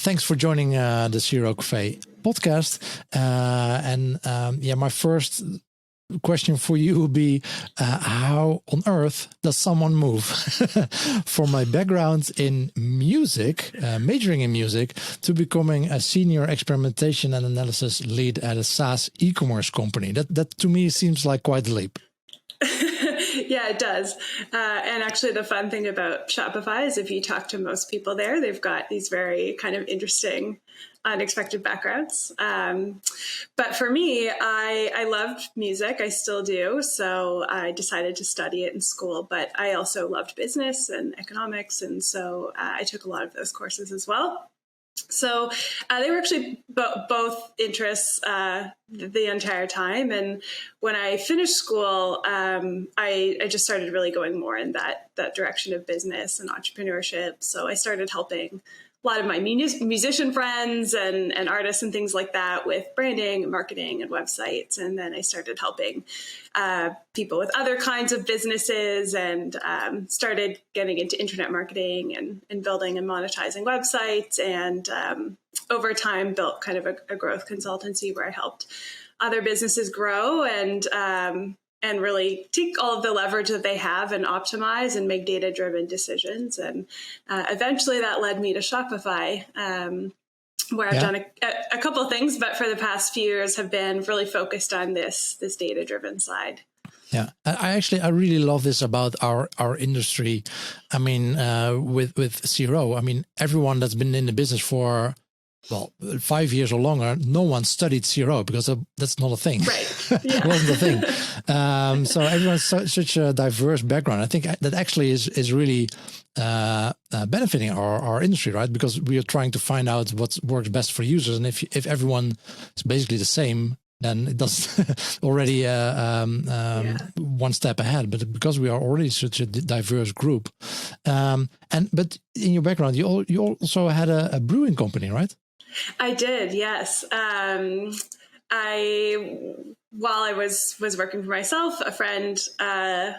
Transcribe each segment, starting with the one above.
thanks for joining the Zero Cafe podcast. My first question for you would be, how on earth does someone move from my background in music, majoring in music, to becoming a senior experimentation and analysis lead at a SaaS e-commerce company? That to me seems like quite a leap. Yeah, it does. And actually, the fun thing about Shopify is if you talk to most people there, they've got these very kind of interesting, unexpected backgrounds. But for me, I loved music. I still do. So I decided to study it in school. But I also loved business and economics. And so I took a lot of those courses as well. So they were actually both interests the entire time. And when I finished school, I just started really going more in that direction of business and entrepreneurship. So I started helping a lot of my musician friends and artists and things like that with branding and marketing and websites. And then I started helping people with other kinds of businesses and started getting into internet marketing and building and monetizing websites. And over time built kind of a growth consultancy where I helped other businesses grow and really take all of the leverage that they have and optimize and make data-driven decisions. And eventually that led me to Shopify, where I've done a couple of things, but for the past few years have been really focused on this data-driven side. Yeah, I really love this about our industry. I mean, with Zero, I mean, everyone that's been in the business for 5 years or longer, no one studied Zero because that's not a thing. Right. Yeah. It wasn't a thing. So everyone's such a diverse background. I think that actually is really benefiting our industry, right? Because we are trying to find out what works best for users. And if everyone is basically the same, then it does already one step ahead. But because we are already such a diverse group, but in your background, you also had a brewing company, right? I did, yes. While I was working for myself, a friend, I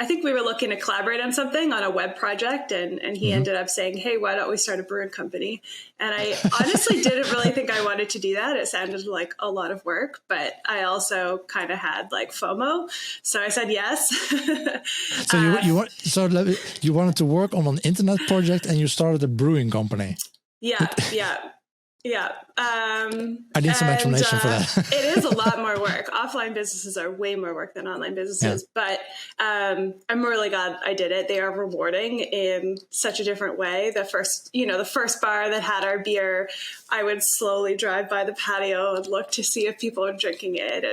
think we were looking to collaborate on something on a web project, and he ended up saying, "Hey, why don't we start a brewing company?" And I honestly didn't really think I wanted to do that. It sounded like a lot of work, but I also kind of had like FOMO, so I said yes. So you wanted to work on an internet project, and you started a brewing company. Yeah. I need some explanation for that. It is a lot more work. Offline businesses are way more work than online businesses, but I'm really glad I did it. They are rewarding in such a different way. The first bar that had our beer, I would slowly drive by the patio and look to see if people were drinking it.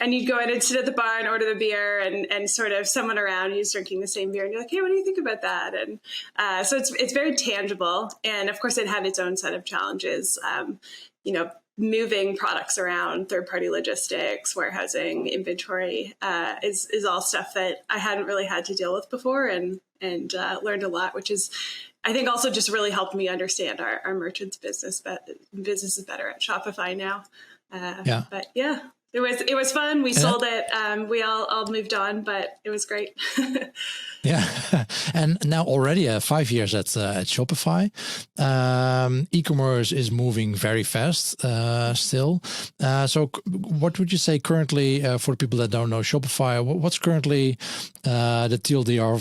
And you'd go in and sit at the bar and order the beer and sort of someone around you's drinking the same beer. And you're like, hey, what do you think about that? And so it's very tangible. And of course, it had its own set of challenges. Moving products around, third-party logistics, warehousing, inventory is all stuff that I hadn't really had to deal with before, and learned a lot, which is, I think, also just really helped me understand our merchants' business is better at Shopify now. But yeah. It was fun. We sold it. We all moved on, but it was great. Yeah, and now already 5 years at Shopify. E-commerce is moving very fast still. So what would you say currently for the people that don't know Shopify? What's currently the TLDR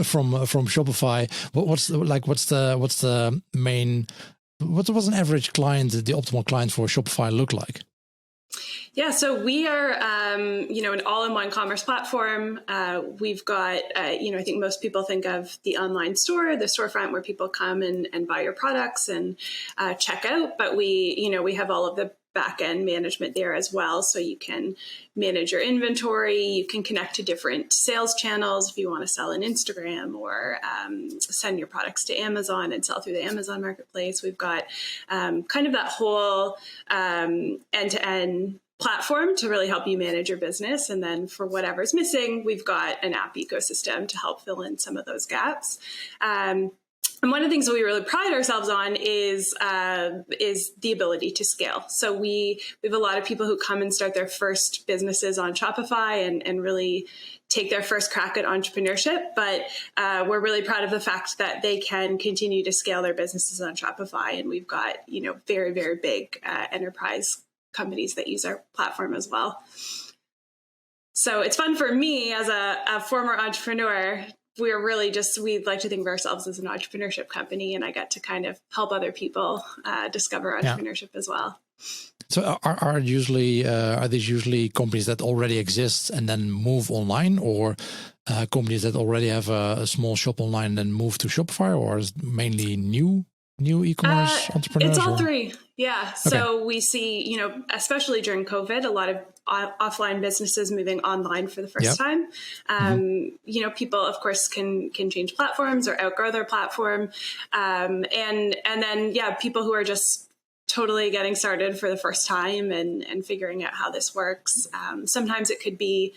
from Shopify? What's the main? What was an average client, the optimal client for Shopify look like? Yeah, so we are, an all-in-one commerce platform. We've got, I think most people think of the online store, the storefront where people come and buy your products and check out. But we have all of the back-end management there as well. So you can manage your inventory. You can connect to different sales channels if you want to sell on Instagram or send your products to Amazon and sell through the Amazon marketplace. We've got kind of that whole end-to-end platform to really help you manage your business. And then for whatever's missing, we've got an app ecosystem to help fill in some of those gaps. And one of the things that we really pride ourselves on is the ability to scale. So we have a lot of people who come and start their first businesses on Shopify and really take their first crack at entrepreneurship. But we're really proud of the fact that they can continue to scale their businesses on Shopify. And we've got, very, very big enterprise companies that use our platform as well. So it's fun for me as a former entrepreneur. We'd like to think of ourselves as an entrepreneurship company, and I get to kind of help other people discover entrepreneurship as well. So are these usually companies that already exist and then move online, or companies that already have a small shop online and then move to Shopify, or is it mainly new e-commerce entrepreneurs? It's all three. Yeah. Okay. So we see, especially during COVID, a lot of offline businesses moving online for the first time. People, of course, can change platforms or outgrow their platform. And then, people who are just totally getting started for the first time and figuring out how this works. Sometimes it could be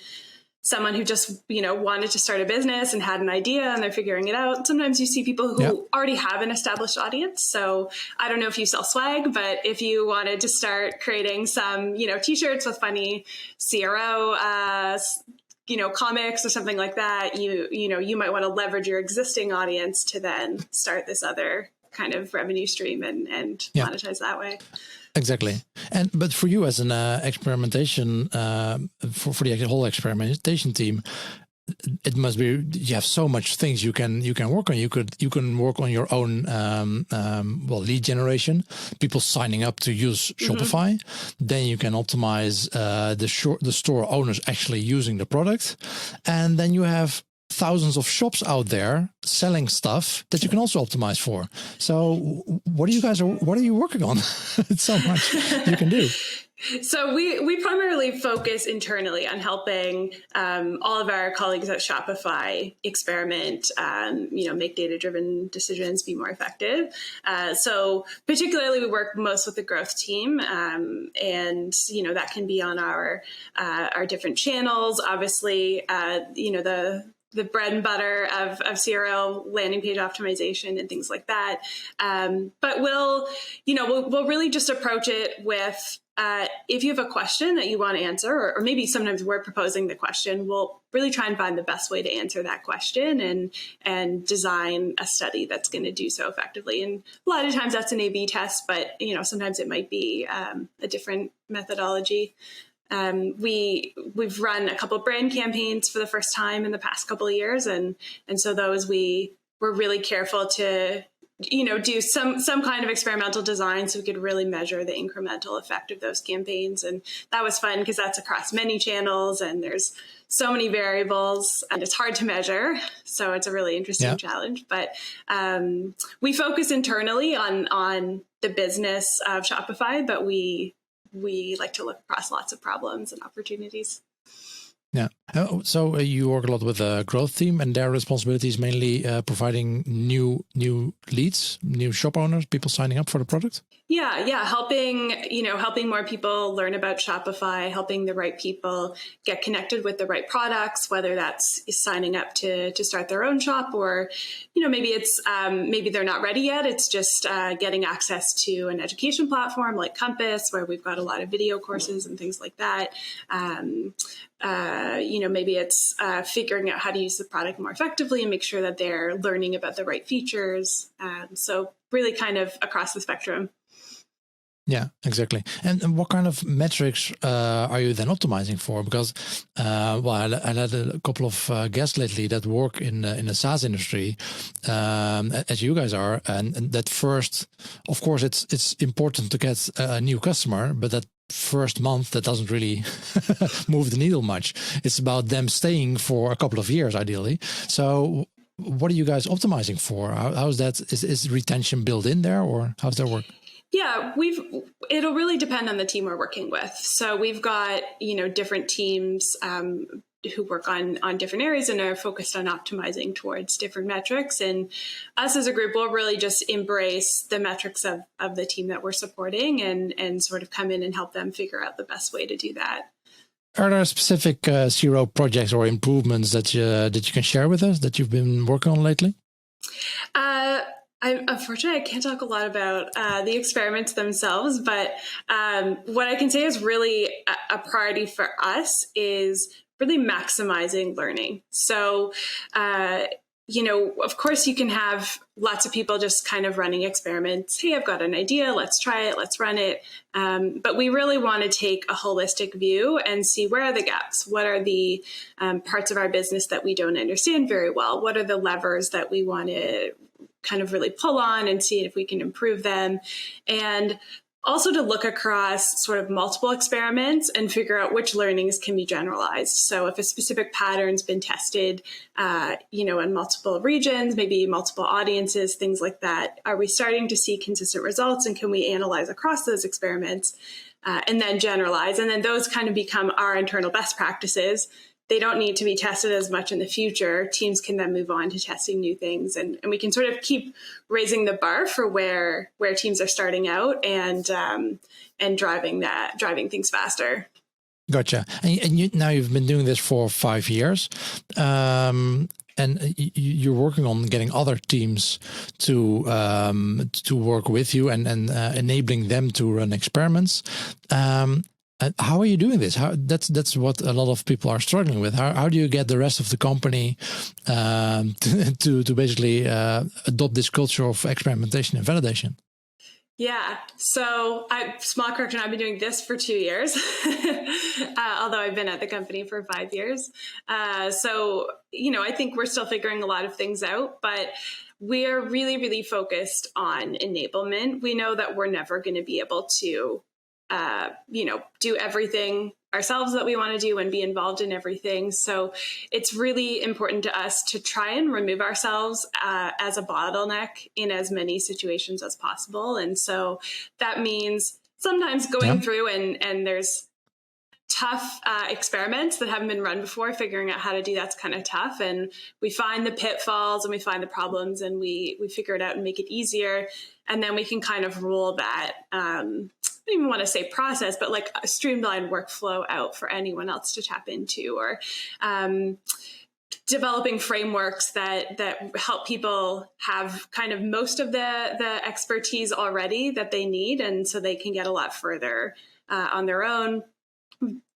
someone who just, wanted to start a business and had an idea and they're figuring it out. Sometimes you see people who already have an established audience. So I don't know if you sell swag, but if you wanted to start creating some, t-shirts with funny CRO, comics or something like that, you might want to leverage your existing audience to then start this other kind of revenue stream and monetize that way. Exactly. But for you as an experimentation, for the whole experimentation team, it must be, you have so much things you can work on. You can work on your own lead generation, people signing up to use Shopify. Then you can optimize the store owners actually using the product, and then you have thousands of shops out there selling stuff that you can also optimize for. So what are you working on? It's so much you can do. So we primarily focus internally on helping all of our colleagues at Shopify experiment, make data-driven decisions, be more effective. So particularly we work most with the growth team, and that can be on our different channels. Obviously, the bread and butter of CRO, landing page optimization and things like that. But we'll really just approach it with, if you have a question that you want to answer, or maybe sometimes we're proposing the question, we'll really try and find the best way to answer that question and design a study that's going to do so effectively. And a lot of times that's an A/B test, but sometimes it might be a different methodology. We've run a couple of brand campaigns for the first time in the past couple of years. And so those we're really careful to, do some kind of experimental design so we could really measure the incremental effect of those campaigns. And that was fun because that's across many channels and there's so many variables and it's hard to measure. So it's a really interesting challenge, but we focus internally on the business of Shopify, but we like to look across lots of problems and opportunities. Yeah. So you work a lot with a growth team, and their responsibility is mainly providing new leads, new shop owners, people signing up for the product. Yeah. Helping more people learn about Shopify, helping the right people get connected with the right products, whether that's signing up to start their own shop, or, maybe it's, maybe they're not ready yet. It's just getting access to an education platform like Compass, where we've got a lot of video courses and things like that. Maybe it's figuring out how to use the product more effectively and make sure that they're learning about the right features. So really kind of across the spectrum. Yeah, exactly. And what kind of metrics are you then optimizing for? Because, I had a couple of guests lately that work in the SaaS industry, as you guys are. And that first, of course, it's important to get a new customer, but that first month, that doesn't really move the needle much. It's about them staying for a couple of years, ideally. So what are you guys optimizing for? How's that? Is retention built in there, or how's that work? Yeah, it'll really depend on the team we're working with. So we've got, different teams who work on different areas and are focused on optimizing towards different metrics. And us as a group will really just embrace the metrics of the team that we're supporting and sort of come in and help them figure out the best way to do that. Are there specific CRO projects or improvements that you can share with us that you've been working on lately? Unfortunately, I can't talk a lot about the experiments themselves, but what I can say is really a priority for us is really maximizing learning. So, of course, you can have lots of people just kind of running experiments. Hey, I've got an idea. Let's try it. Let's run it. But we really want to take a holistic view and see where are the gaps? What are the parts of our business that we don't understand very well? What are the levers that we want to kind of really pull on and see if we can improve them? And also to look across sort of multiple experiments and figure out which learnings can be generalized. So if a specific pattern's been tested, in multiple regions, maybe multiple audiences, things like that, are we starting to see consistent results, and can we analyze across those experiments and then generalize? And then those kind of become our internal best practices. They don't need to be tested as much in the future. Teams can then move on to testing new things, and we can sort of keep raising the bar for where teams are starting out and driving things faster. Gotcha. And now you've been doing this for 5 years, and you're working on getting other teams to work with you and enabling them to run experiments. How are you doing this? That's what a lot of people are struggling with. How do you get the rest of the company to basically adopt this culture of experimentation and validation? Yeah. So, small correction, I've been doing this for 2 years, although I've been at the company for 5 years. I think we're still figuring a lot of things out, but we're really, really focused on enablement. We know that we're never going to be able to do everything ourselves that we want to do and be involved in everything. So it's really important to us to try and remove ourselves as a bottleneck in as many situations as possible. And so that means sometimes going through and there's tough experiments that haven't been run before. Figuring out how to do that's kind of tough. And we find the pitfalls and we find the problems and we figure it out and make it easier. And then we can kind of roll that I don't even want to say process, but like a streamlined workflow out for anyone else to tap into, or developing frameworks that help people have kind of most of the expertise already that they need, and so they can get a lot further on their own.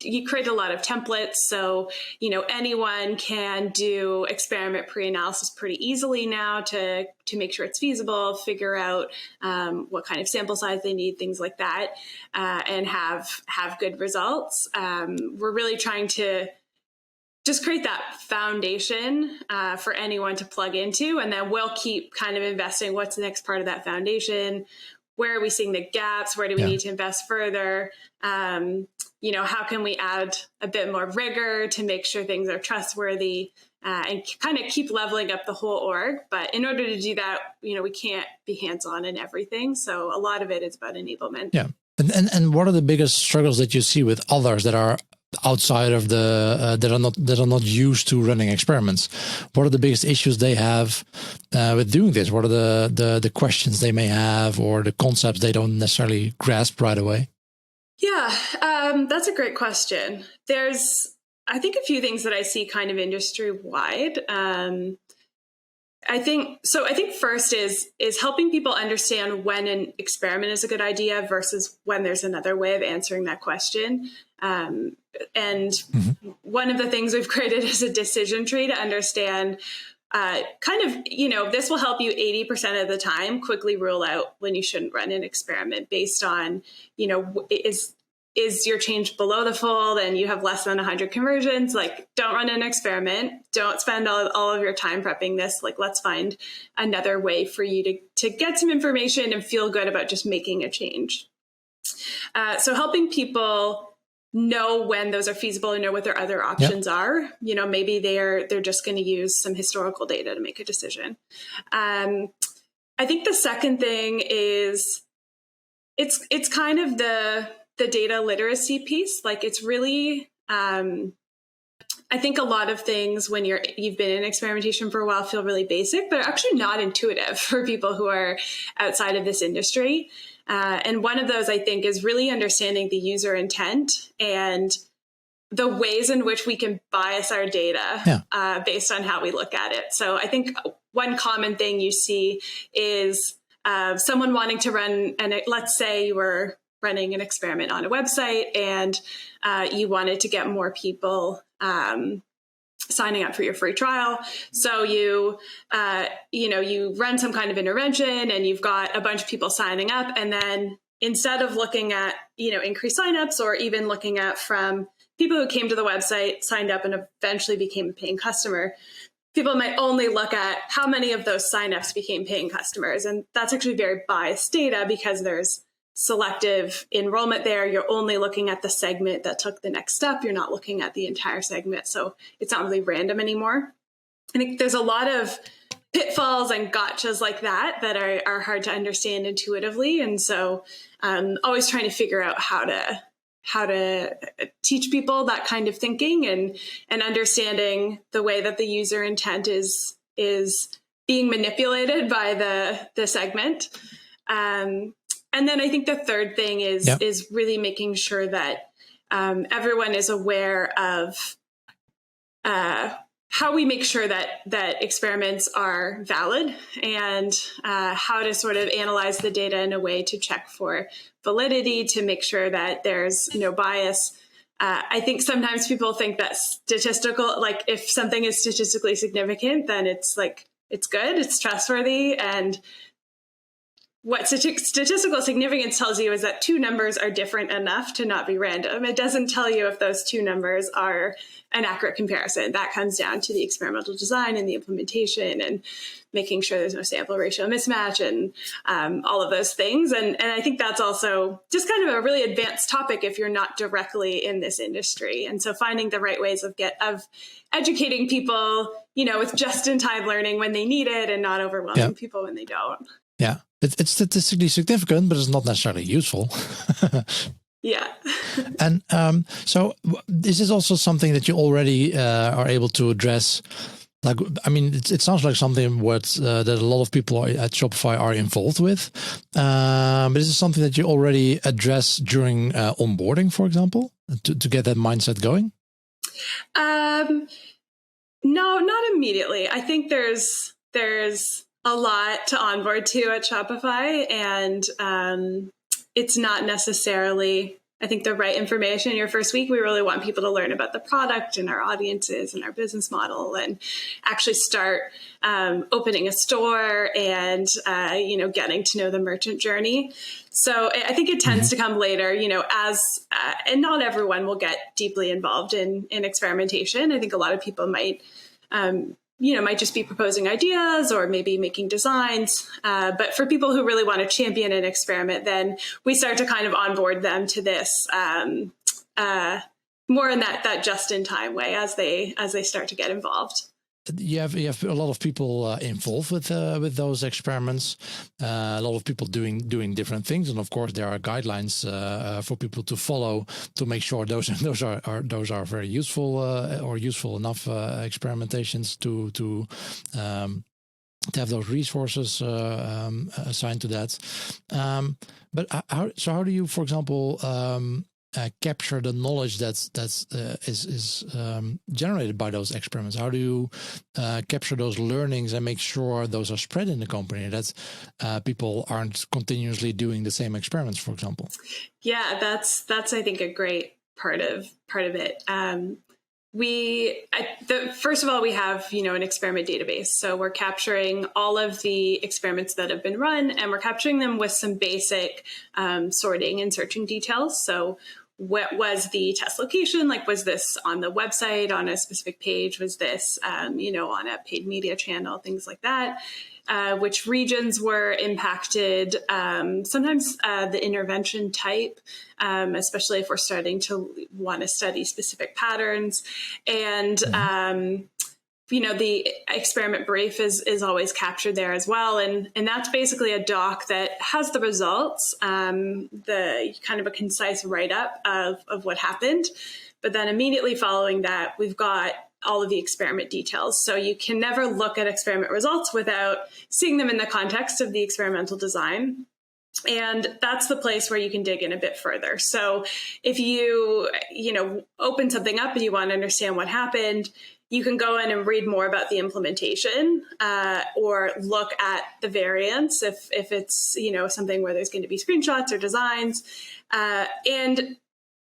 You create a lot of templates, so anyone can do experiment pre-analysis pretty easily now to make sure it's feasible, figure out what kind of sample size they need, things like that, and have good results. We're really trying to just create that foundation for anyone to plug into, and then we'll keep kind of investing. What's the next part of that foundation? Where are we seeing the gaps? Where do we need to invest further? How can we add a bit more rigor to make sure things are trustworthy and kind of keep leveling up the whole org? But in order to do that, we can't be hands-on in everything. So a lot of it is about enablement. Yeah. And what are the biggest struggles that you see with others that are outside of the that are not used to running experiments? What are the biggest issues they have with doing this? What are the questions they may have, or the concepts they don't necessarily grasp right away? Yeah, that's a great question. There's, I think, a few things that I see kind of industry wide. I think first is helping people understand when an experiment is a good idea versus when there's another way of answering that question. And one of the things we've created is a decision tree to understand this will help you 80% of the time quickly rule out when you shouldn't run an experiment based on, is your change below the fold and you have less than 100 conversions? Like, don't run an experiment. Don't spend all of your time prepping this. Like, let's find another way for you to get some information and feel good about just making a change. So helping people know when those are feasible and know what their other options are. Maybe they're just going to use some historical data to make a decision. I think the second thing is it's kind of the data literacy piece. Like, it's really, I think a lot of things when you've been in experimentation for a while feel really basic, but are actually not intuitive for people who are outside of this industry. And one of those, I think, is really understanding the user intent and the ways in which we can bias our data based on how we look at it. So I think one common thing you see is someone wanting to run, and let's say you were running an experiment on a website and you wanted to get more people signing up for your free trial. So you run some kind of intervention and you've got a bunch of people signing up. And then instead of looking at, increased signups or even looking at from people who came to the website, signed up and eventually became a paying customer, people might only look at how many of those signups became paying customers. And that's actually very biased data because there's selective enrollment there. You're only looking at the segment that took the next step. You're not looking at the entire segment. So it's not really random anymore. I think there's a lot of pitfalls and gotchas like that are hard to understand intuitively. And so always trying to figure out how to teach people that kind of thinking and understanding the way that the user intent is being manipulated by the segment. And then I think the third thing is really making sure that everyone is aware of how we make sure that experiments are valid and how to sort of analyze the data in a way to check for validity, to make sure that there's no bias. I think sometimes people think that if something is statistically significant, then it's good, it's trustworthy. And what statistical significance tells you is that two numbers are different enough to not be random. It doesn't tell you if those two numbers are an accurate comparison. That comes down to the experimental design and the implementation and making sure there's no sample ratio mismatch and all of those things. And I think that's also just kind of a really advanced topic if you're not directly in this industry. And so finding the right ways of educating people, with just-in-time learning when they need it and not overwhelming people when they don't. Yeah. It's statistically significant, but it's not necessarily useful. Yeah. And so this is also something that you already are able to address. It sounds like something that a lot of people at Shopify are involved with. But is it something that you already address during onboarding, for example, to get that mindset going? No, not immediately. I think there's a lot to onboard to at Shopify, and it's not necessarily, I think, the right information in your first week. We really want people to learn about the product and our audiences and our business model and actually start opening a store and, getting to know the merchant journey. So I think it tends to come later, and not everyone will get deeply involved in experimentation. I think a lot of people might just be proposing ideas or maybe making designs. But for people who really want to champion an experiment, then we start to kind of onboard them to this more in that just-in-time way as they start to get involved. You have a lot of people involved with those experiments. A lot of people doing different things, and of course there are guidelines for people to follow to make sure those are very useful or useful enough experimentations to have those resources assigned to that. But how do you, for example, capture the knowledge that is generated by those experiments? How do you capture those learnings and make sure those are spread in the company, that people aren't continuously doing the same experiments, for example? Yeah, that's I think a great part of it. First of all, we have, an experiment database. So we're capturing all of the experiments that have been run, and we're capturing them with some basic sorting and searching details. So what was the test location? Like, was this on the website, on a specific page? Was this, on a paid media channel, things like that? Which regions were impacted? Sometimes the intervention type, especially if we're starting to want to study specific patterns. And, the experiment brief is always captured there as well. And that's basically a doc that has the results, the kind of a concise write-up of what happened. But then immediately following that, we've got all of the experiment details. So you can never look at experiment results without seeing them in the context of the experimental design. And that's the place where you can dig in a bit further. So if you open something up and you want to understand what happened, you can go in and read more about the implementation, or look at the variants if it's something where there's going to be screenshots or designs. And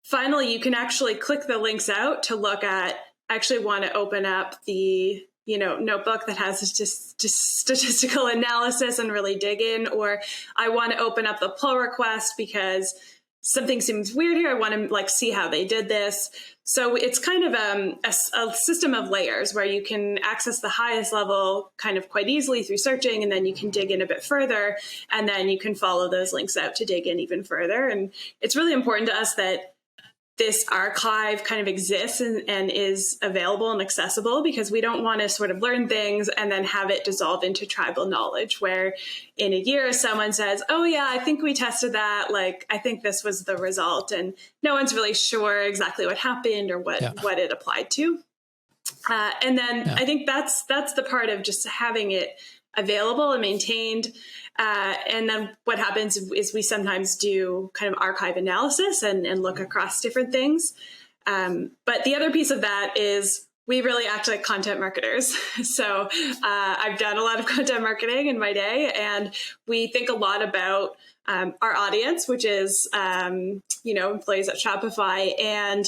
finally, you can actually click the links out to look at. I actually want to open up the notebook that has statistical analysis and really dig in, or I want to open up the pull request because something seems weird here. I want to see how they did this. So it's kind of a system of layers where you can access the highest level kind of quite easily through searching, and then you can dig in a bit further, and then you can follow those links out to dig in even further. And it's really important to us that this archive kind of exists and is available and accessible, because we don't want to sort of learn things and then have it dissolve into tribal knowledge where in a year someone says, oh yeah, I think we tested that. I think this was the result. And no one's really sure exactly what happened or what it applied to. And then I think that's the part of just having it available and maintained. And then what happens is we sometimes do kind of archive analysis and look across different things. But the other piece of that is we really act like content marketers. So I've done a lot of content marketing in my day, and we think a lot about our audience, which is, employees at Shopify, and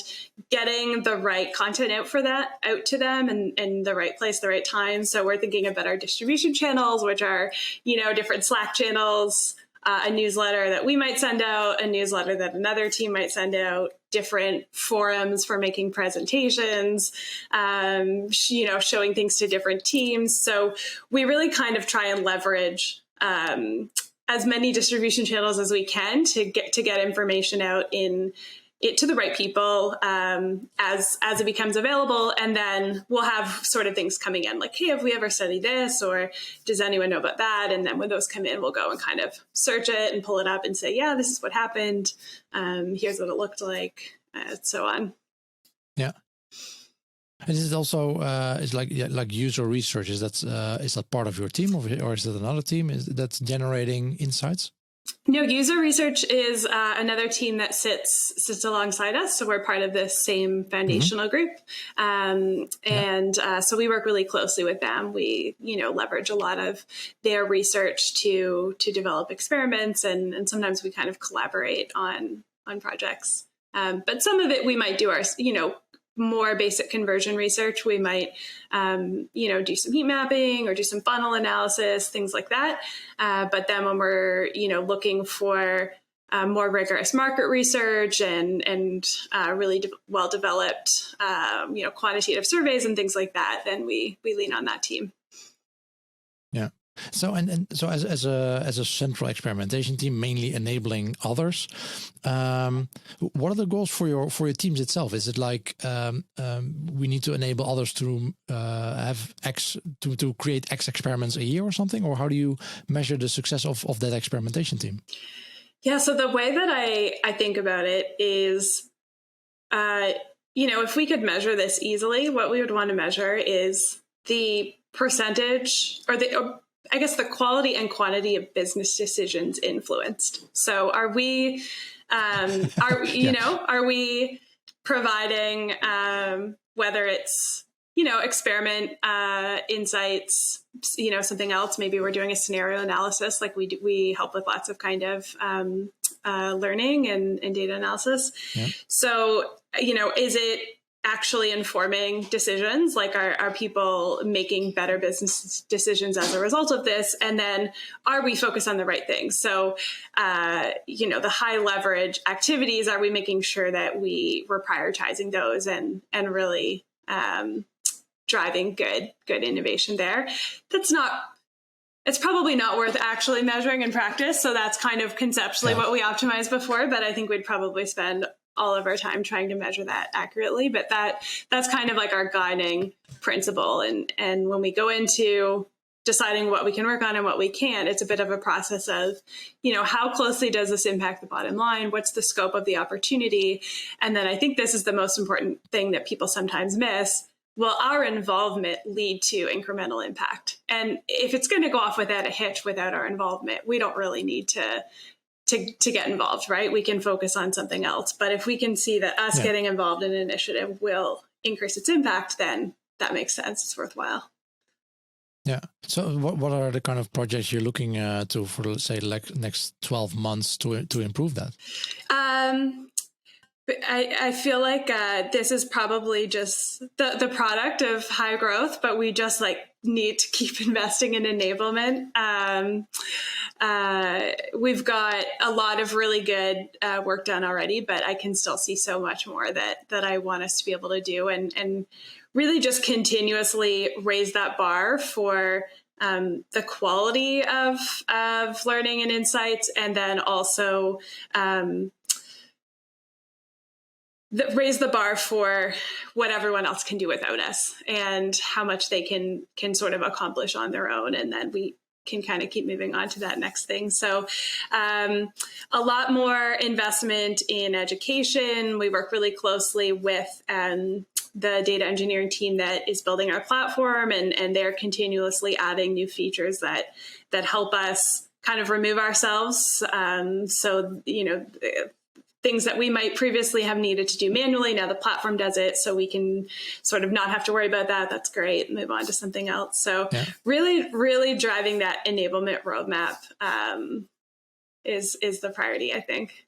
getting the right content out to them and the right place, the right time. So we're thinking about our distribution channels, which are, different Slack channels, a newsletter that we might send out, a newsletter that another team might send out, different forums for making presentations, showing things to different teams. So we really kind of try and leverage as many distribution channels as we can to get information out to the right people as it becomes available. And then we'll have sort of things coming in like, hey, have we ever studied this? Or does anyone know about that? And then when those come in, we'll go and kind of search it and pull it up and say, yeah, this is what happened. Here's what it looked like, so on. Yeah. And is it also is like user research? Is that part of your team, or is it another team that's generating insights? No, user research is another team that sits alongside us. So we're part of this same foundational group, so we work really closely with them. We leverage a lot of their research to develop experiments, and sometimes we kind of collaborate on projects. But some of it we might do our more basic conversion research. We might, do some heat mapping or do some funnel analysis, things like that. But then when we're, looking for more rigorous market research and really well-developed, quantitative surveys and things like that, then we lean on that team. Yeah. So so as a central experimentation team, mainly enabling others, what are the goals for your teams itself? Is it like we need to enable others to have X to create X experiments a year or something, or how do you measure the success of that experimentation team? Yeah, so the way that I think about it is, if we could measure this easily, what we would want to measure is the percentage I guess the quality and quantity of business decisions influenced. So are we, are we providing, whether it's, experiment insights, something else, maybe we're doing a scenario analysis, like we help with lots of kind of learning and data analysis. Yeah. So, is it actually informing decisions? Like, are people making better business decisions as a result of this? And then are we focused on the right things? So, the high leverage activities, are we making sure that we're prioritizing those and really driving good innovation there? It's probably not worth actually measuring in practice. So that's kind of conceptually what we optimized before, but I think we'd probably spend all of our time trying to measure that accurately. But that's kind of like our guiding principle. And when we go into deciding what we can work on and what we can't, it's a bit of a process of, how closely does this impact the bottom line? What's the scope of the opportunity? And then I think this is the most important thing that people sometimes miss. Will our involvement lead to incremental impact? And if it's going to go off without a hitch, without our involvement, we don't really need to to get involved, right? We can focus on something else. But if we can see that us getting involved in an initiative will increase its impact, then that makes sense. It's worthwhile. Yeah. So what are the kind of projects you're looking to for, let's say, like next 12 months to improve that? I feel like this is probably just the product of high growth, but we just need to keep investing in enablement. We've got a lot of really good work done already, but I can still see so much more that I want us to be able to do, and really just continuously raise that bar for the quality of learning and insights, and then also raise the bar for what everyone else can do without us and how much they can sort of accomplish on their own. And then we can kind of keep moving on to that next thing. So a lot more investment in education. We work really closely with the data engineering team that is building our platform, and they're continuously adding new features that help us kind of remove ourselves. So, things that we might previously have needed to do manually, now the platform does it, so we can sort of not have to worry about that. That's great. Move on to something else. So really, really driving that enablement roadmap is the priority, I think.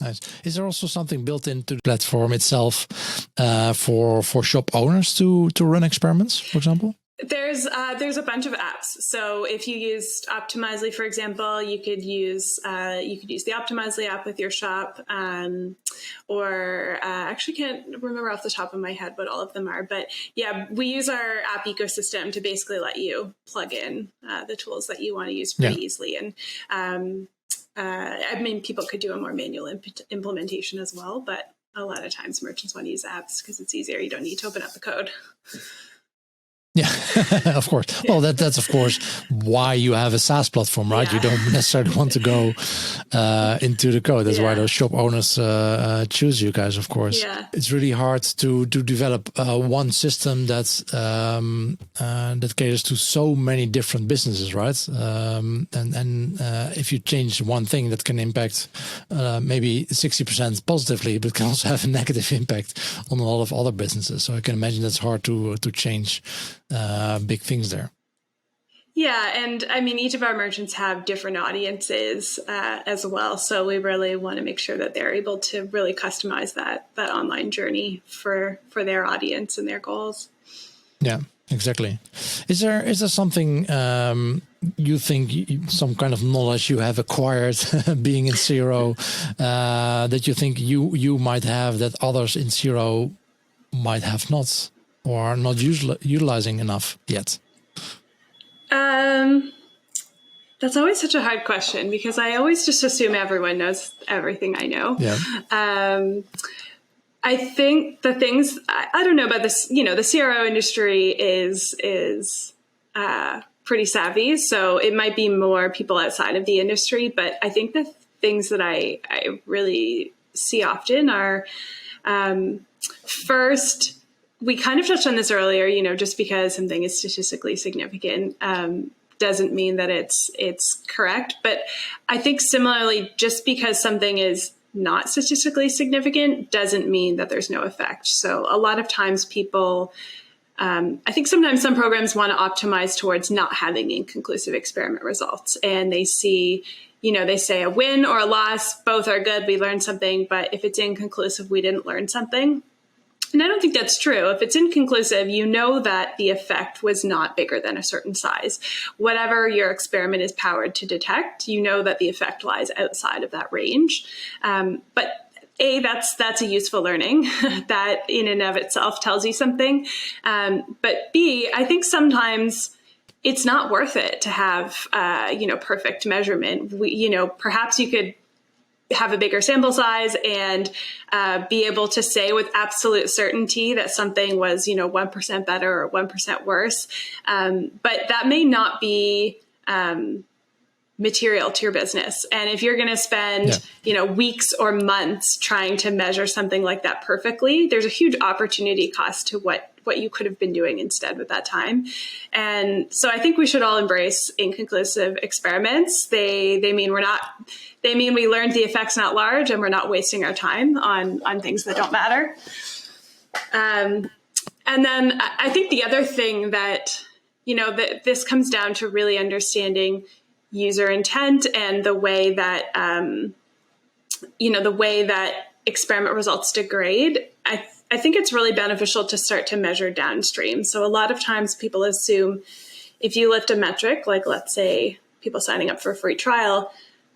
Nice. Is there also something built into the platform itself for shop owners to run experiments, for example? There's a bunch of apps. So if you used Optimizely, for example, you could use the Optimizely app with your shop, or actually can't remember off the top of my head what all of them are. But yeah, we use our app ecosystem to basically let you plug in the tools that you want to use pretty easily. And I mean, people could do a more manual implementation as well, but a lot of times merchants want to use apps because it's easier. You don't need to open up the code. Yeah, of course. Well, that's of course why you have a SaaS platform, right? You don't necessarily want to go into the code. That's why those shop owners choose you guys, of course. Yeah. It's really hard to develop one system that caters to so many different businesses, right? And if you change one thing, that can impact maybe 60% positively, but can also have a negative impact on a lot of other businesses. So I can imagine that's hard to change big things there. Yeah, and I mean, each of our merchants have different audiences as well. So we really want to make sure that they're able to really customize that online journey for their audience and their goals. Yeah, exactly. Is there something you think, some kind of knowledge you have acquired being in Xero that you think you might have that others in Xero might have not, or are not utilizing enough yet? That's always such a hard question because I always just assume everyone knows everything I know. Yeah. I think the things I don't know about this, the CRO industry is pretty savvy. So it might be more people outside of the industry, but I think the things that I really see often are, first, we kind of touched on this earlier, just because something is statistically significant doesn't mean that it's correct. But I think similarly, just because something is not statistically significant doesn't mean that there's no effect. So a lot of times people, I think sometimes some programs want to optimize towards not having inconclusive experiment results. And they see, they say a win or a loss, both are good, we learned something, but if it's inconclusive, we didn't learn something. And I don't think that's true. If it's inconclusive, you know that the effect was not bigger than a certain size. Whatever your experiment is powered to detect, you know that the effect lies outside of that range. But A, that's a useful learning that in and of itself tells you something. But B, I think sometimes it's not worth it to have, perfect measurement. Perhaps you could have a bigger sample size and be able to say with absolute certainty that something was, 1% better or 1% worse. But that may not be material to your business. And if you're going to spend, weeks or months trying to measure something like that perfectly, there's a huge opportunity cost to what what you could have been doing instead with that time. And so I think we should all embrace inconclusive experiments. They mean we learned the effect's not large, and we're not wasting our time on things that don't matter. And then I think the other thing that, that this comes down to really understanding user intent and the way that, experiment results degrade. I think it's really beneficial to start to measure downstream. So a lot of times people assume if you lift a metric, like let's say people signing up for a free trial,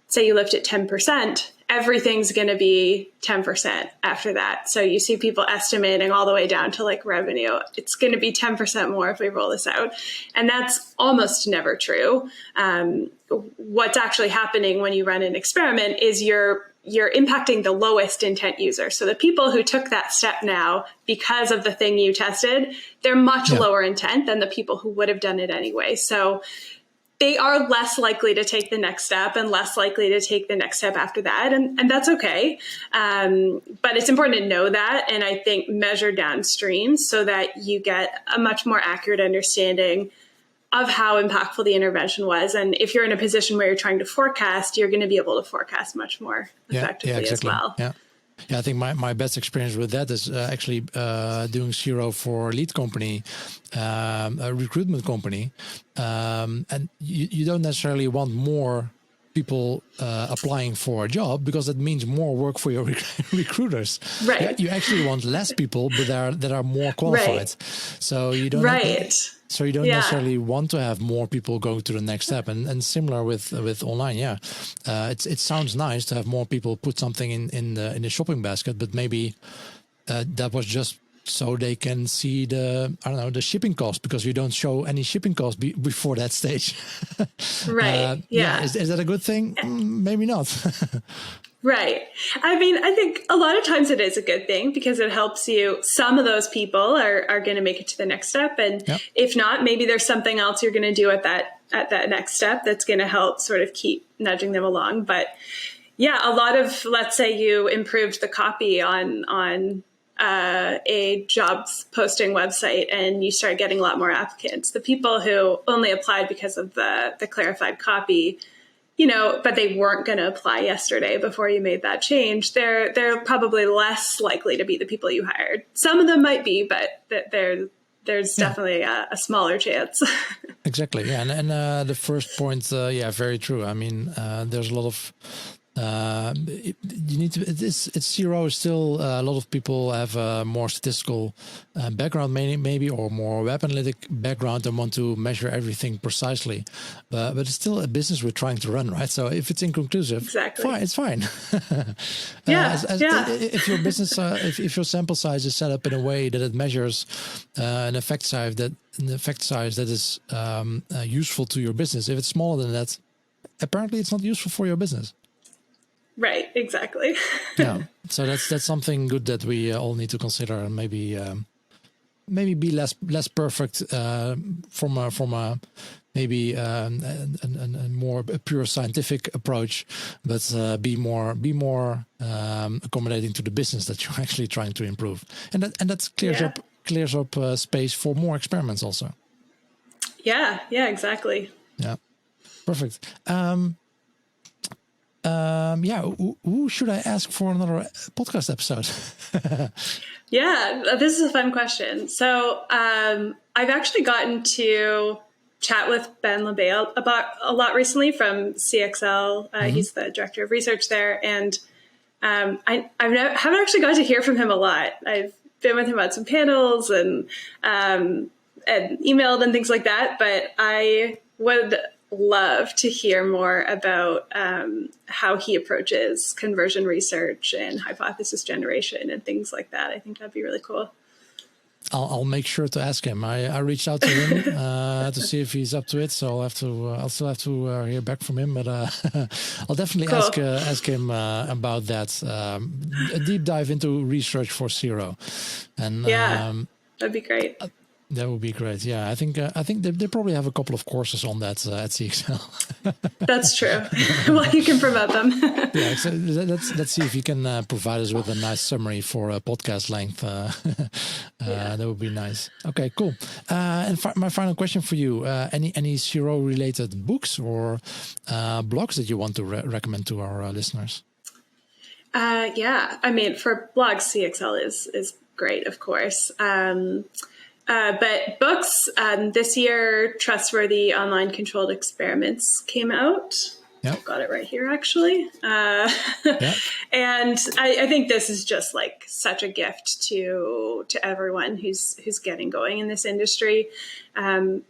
say you lift it 10%, everything's going to be 10% after that. So you see people estimating all the way down to like revenue. It's going to be 10% more if we roll this out. And that's almost never true. What's actually happening when you run an experiment is you're impacting the lowest intent user. So the people who took that step now because of the thing you tested, they're much lower intent than the people who would have done it anyway. So they are less likely to take the next step and less likely to take the next step after that. And that's okay. But it's important to know that. And I think measure downstream so that you get a much more accurate understanding of how impactful the intervention was. And if you're in a position where you're trying to forecast, you're going to be able to forecast much more effectively exactly. as well. Yeah, I think my best experience with that is actually doing Zero for a lead company, a recruitment company. And you don't necessarily want more people applying for a job because that means more work for your recruiters. Right. You actually want less people, but that are more qualified. Right. So you don't. Right. So you don't necessarily want to have more people go to the next step, and similar with online. It sounds nice to have more people put something in the shopping basket, but maybe that was just so they can see the shipping cost, because you don't show any shipping cost before that stage. Right. Is that a good thing? Maybe not. Right. I mean, I think a lot of times it is a good thing because it helps you. Some of those people are going to make it to the next step. And if not, maybe there's something else you're going to do at that next step that's going to help sort of keep nudging them along. But a lot of, let's say you improved the copy on a jobs posting website and you start getting a lot more applicants. The people who only applied because of the clarified copy, but they weren't going to apply yesterday before you made that change, they're probably less likely to be the people you hired. Some of them might be, but there's definitely a smaller chance. Exactly. Yeah. And the first point, very true. I mean, there's a lot of you need to. It's Zero. Still, a lot of people have a more statistical background, maybe, or more web analytic background, and want to measure everything precisely. But it's still a business we're trying to run, right? So if it's inconclusive, fine, it's fine. If your business, if your sample size is set up in a way that it measures an effect size that is useful to your business, if it's smaller than that, apparently it's not useful for your business. Right, exactly. So that's something good that we all need to consider, and maybe be less perfect from a maybe a more pure scientific approach, but be more accommodating to the business that you're actually trying to improve, and that clears up space for more experiments also. Yeah, exactly. Yeah, perfect. Who should I ask for another podcast episode? This is a fun question. So I've actually gotten to chat with Ben LeBay about a lot recently from CXL. He's the director of research there. And I haven't actually got to hear from him a lot. I've been with him on some panels and emailed and things like that. But I would love to hear more about how he approaches conversion research and hypothesis generation and things like that. I think that'd be really cool. I'll make sure to ask him. I reached out to him to see if he's up to it, so I'll still have to hear back from him. But I'll definitely ask him about that. A deep dive into research for Zero, and that'd be great. That would be great. Yeah, I think they probably have a couple of courses on that at CXL. That's true. Well, you can promote them. Yeah, so let's see if you can provide us with a nice summary for a podcast length. That would be nice. Okay, cool. And my final question for you: any CRO related books or blogs that you want to recommend to our listeners? Yeah, I mean, for blogs, CXL is great, of course. But books, this year, Trustworthy Online Controlled Experiments came out. Yep. I've got it right here, actually. Yep. And I think this is just like such a gift to everyone who's getting going in this industry. The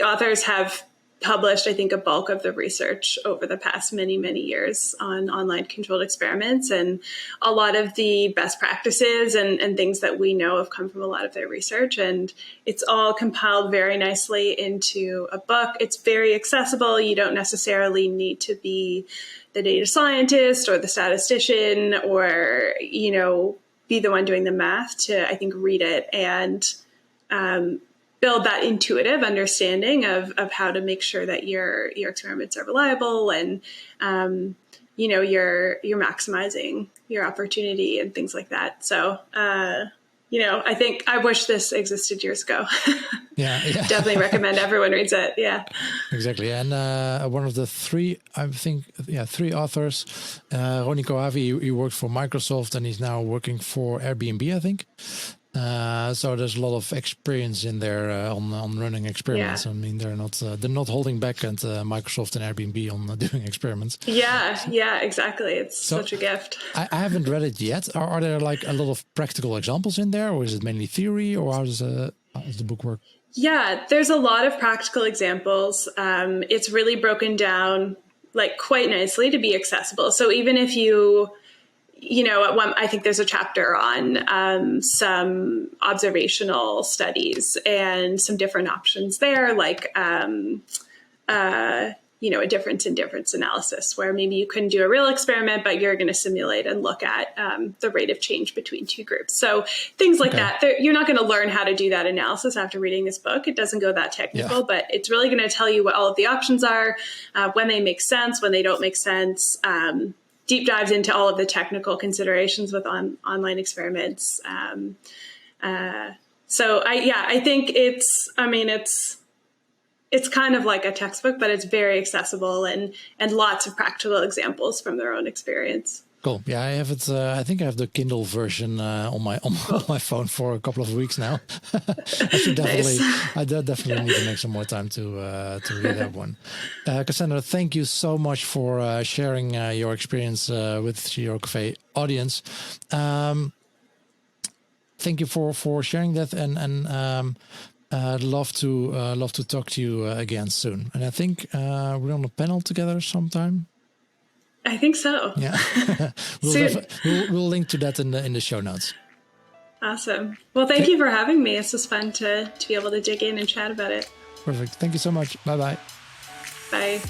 authors have published, I think, a bulk of the research over the past many, many years on online controlled experiments. And a lot of the best practices and things that we know have come from a lot of their research. And it's all compiled very nicely into a book. It's very accessible. You don't necessarily need to be the data scientist or the statistician or, be the one doing the math to, I think, read it and build that intuitive understanding of how to make sure that your experiments are reliable and, you're maximizing your opportunity and things like that. So, I think I wish this existed years ago. Yeah. Definitely recommend everyone reads it. Yeah. Exactly. And one of the three authors, Ronnie Koavi, he worked for Microsoft and he's now working for Airbnb, I think. So there's a lot of experience in there on running experiments. Yeah. I mean, they're not holding back at Microsoft and Airbnb on doing experiments. Yeah, exactly. It's such a gift. I haven't read it yet. Are there like a lot of practical examples in there, or is it mainly theory, or how does the book work? Yeah, there's a lot of practical examples. It's really broken down like quite nicely to be accessible. So even if I think there's a chapter on some observational studies and some different options there, like, a difference analysis, where maybe you couldn't do a real experiment, but you're going to simulate and look at the rate of change between two groups. So things like that. You're not going to learn how to do that analysis after reading this book. It doesn't go that technical, but it's really going to tell you what all of the options are, when they make sense, when they don't make sense, deep dives into all of the technical considerations with online experiments. So I think it's kind of like a textbook, but it's very accessible and lots of practical examples from their own experience. Cool. Yeah, I have it. I think I have the Kindle version on my phone for a couple of weeks now. I definitely need to make some more time to read that one. Casandra, thank you so much for sharing your experience with your cafe audience. Thank you for sharing that, and I'd love to talk to you again soon. And I think we're on a panel together sometime. I think so. Yeah, we'll link to that in the show notes. Awesome. Well, thank you for having me. This was fun to be able to dig in and chat about it. Perfect. Thank you so much. Bye-bye. Bye.